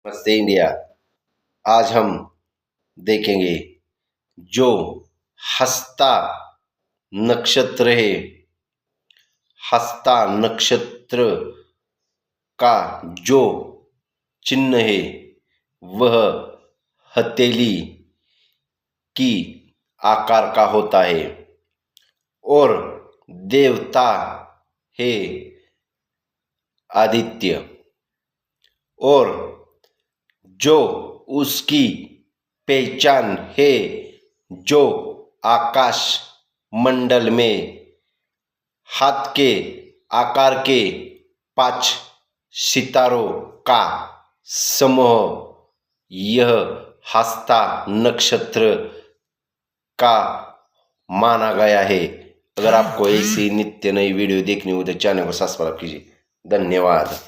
नमस्ते India. आज हम देखेंगे जो हस्ता नक्षत्र है, हस्ता नक्षत्र का जो चिन्ह है वह हथेली की आकार का होता है और देवता है आदित्य और जो उसकी पहचान है, जो आकाश मंडल में हाथ के आकार के 5 सितारों का समूह, यह हस्ता नक्षत्र का माना गया है। अगर आपको ऐसी नित्य नई वीडियो देखनी हो तो चैनल को सब्सक्राइब कीजिए। धन्यवाद।